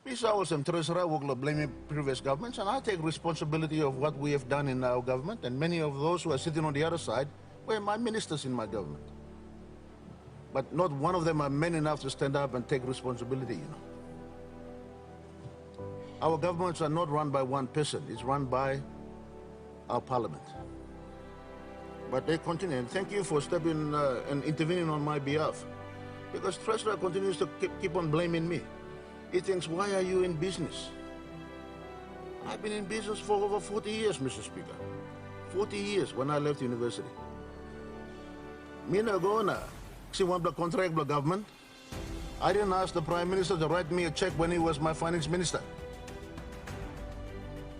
Misa was some treasurer will blame previous governments, and I take responsibility of what we have done in our government, and many of those who are sitting on the other side were my ministers in my government. But not one of them are men enough to stand up and take responsibility, you know. Our governments are not run by one person, it's run by our parliament. But they continue, and thank you for stepping and intervening on my behalf. Because Treasurer continues to keep on blaming me. He thinks, why are you in business? I've been in business for over 40 years, Mr. Speaker. 40 years when I left university. Mina gona, si want the contract with the government. I didn't ask the Prime Minister to write me a check when he was my finance minister.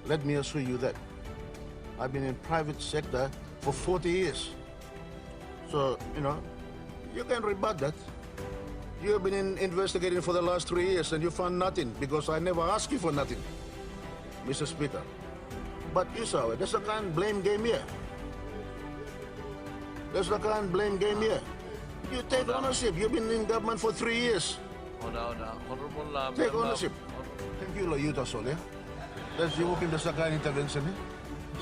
Let me assure you that. I've been in private sector for 40 years. So, you know, you can rebut that. You've been investigating for the last 3 years and you found nothing because I never asked you for nothing, Mr. Speaker. But you saw it. There's a kind of blame game here. There's a kind of blame game here. You take ownership. You've been in government for 3 years. Honorable Take ownership. Thank you, Yuta Solia. Let's you in the second intervention.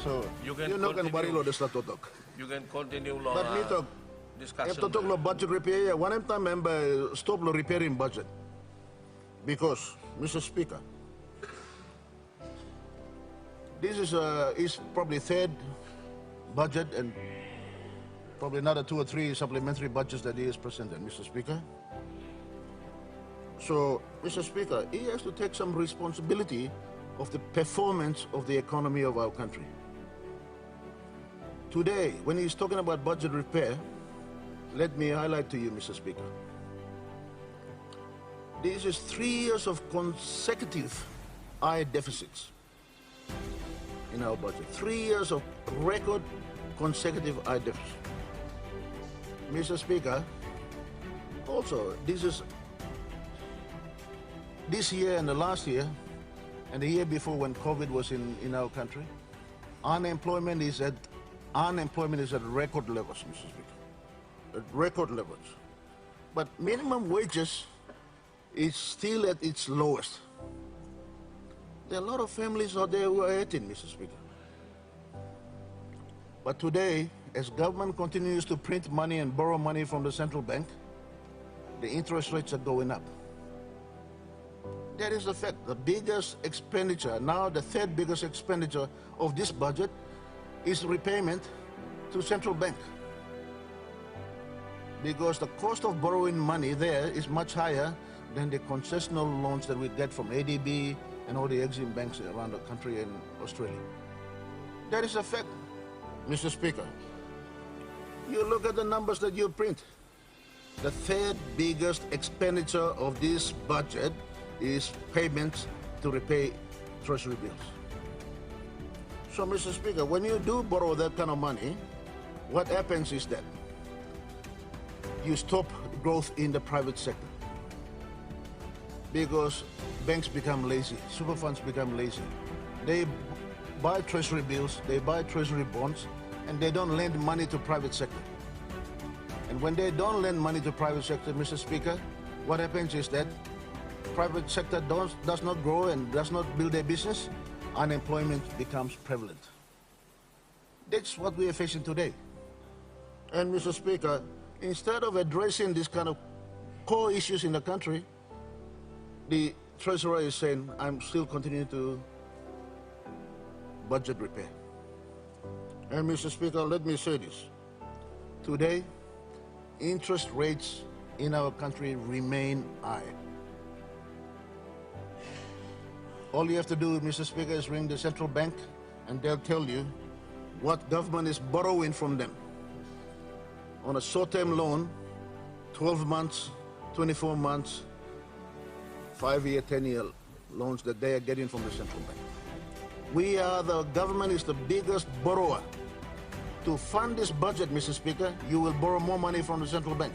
So, you know can worry about the talk. You can continue But me talk. discussion. If to talk about budget repair, one time member stop the repairing budget. Because, Mr. Speaker, this is probably third budget and probably another 2 or 3 supplementary budgets that he has presented, Mr. Speaker. So, Mr. Speaker, he has to take some responsibility of the performance of the economy of our country. Today, when he's talking about budget repair, let me highlight to you, Mr. Speaker. This is 3 years of consecutive high deficits in our budget. 3 years of record consecutive high deficits. Mr. Speaker, also, this year and the last year, and the year before when COVID was in our country, unemployment is at record levels, Mr. Speaker. At record levels. But minimum wages is still at its lowest. There are a lot of families out there who are hurting, Mr. Speaker. But today, as government continues to print money and borrow money from the central bank, the interest rates are going up. That is the fact. The biggest expenditure, now the third biggest expenditure of this budget is repayment to central bank. Because the cost of borrowing money there is much higher than the concessional loans that we get from ADB and all the Exim banks around the country and Australia. That is a fact, Mr. Speaker. You look at the numbers that you print. The third biggest expenditure of this budget is payments to repay treasury bills. So, Mr. Speaker, when you do borrow that kind of money, what happens is that you stop growth in the private sector because banks become lazy, super funds become lazy. They buy treasury bills, they buy treasury bonds, and they don't lend money to private sector. And when they don't lend money to private sector, Mr. Speaker, what happens is that private sector does not grow and does not build a business, unemployment becomes prevalent. That's what we are facing today. And Mr. Speaker, instead of addressing this kind of core issues in the country, the Treasurer is saying, I'm still continuing to budget repair. And Mr. Speaker, let me say this. Today, interest rates in our country remain high. All you have to do, Mr. Speaker, is ring the central bank and they'll tell you what government is borrowing from them. On a short-term loan, 12 months, 24 months, 5-year, 10-year loans that they are getting from the central bank. The government is the biggest borrower. To fund this budget, Mr. Speaker, you will borrow more money from the central bank.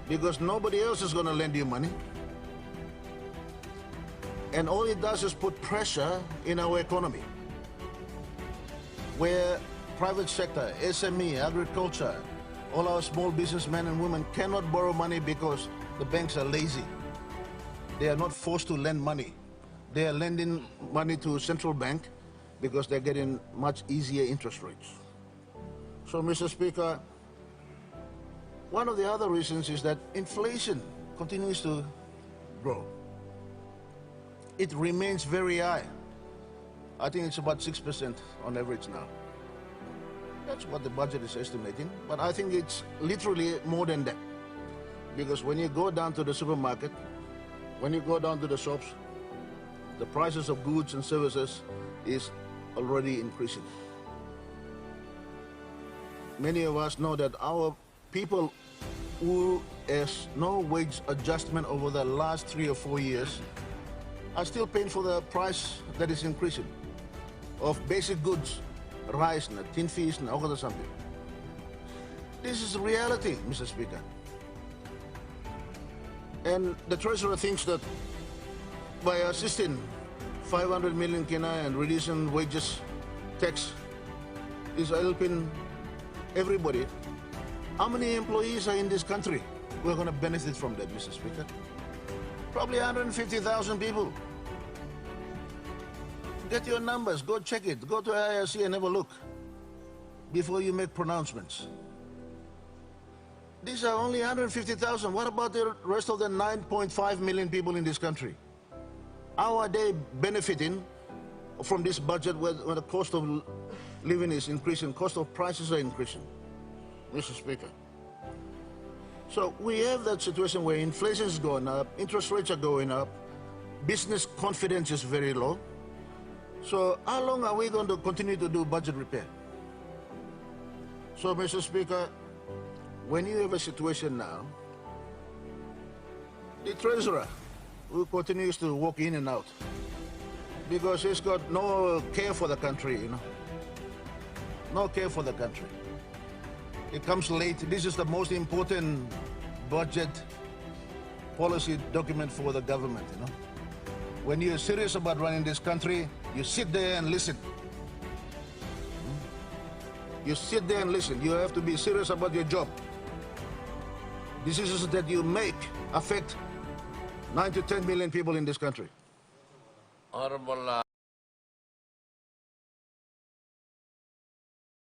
Because nobody else is going to lend you money. And all it does is put pressure in our economy. Where private sector, SME, agriculture, all our small businessmen and women cannot borrow money because the banks are lazy. They are not forced to lend money. They are lending money to central bank because they're getting much easier interest rates. So, Mr. Speaker, one of the other reasons is that inflation continues to grow. It remains very high. I think it's about 6% on average now. That's what the budget is estimating, but I think it's literally more than that. Because when you go down to the supermarket, when you go down to the shops, the prices of goods and services is already increasing. Many of us know that our people who has no wage adjustment over the last 3 or 4 years are still paying for the price that is increasing of basic goods, rice, tin fish, and all something. This is reality, Mr. Speaker. And the Treasurer thinks that by assisting 500 million Kina and reducing wages tax is helping everybody. How many employees are in this country who are going to benefit from that, Mr. Speaker? Probably 150,000 people. Get your numbers, go check it, go to IRC and have a look before you make pronouncements. These are only 150,000. What about the rest of the 9.5 million people in this country? How are they benefiting from this budget where the cost of living is increasing, cost of prices are increasing, Mr. Speaker? So we have that situation where inflation is going up, interest rates are going up, business confidence is very low. So how long are we going to continue to do budget repair? So, Mr. Speaker, when you have a situation now, the Treasurer who continues to walk in and out because he's got no care for the country, you know. No care for the country. It comes late. This is the most important budget policy document for the government, you know. When you're serious about running this country, you sit there and listen. You sit there and listen. You have to be serious about your job. Decisions that you make affect 9 to 10 million people in this country. Honorable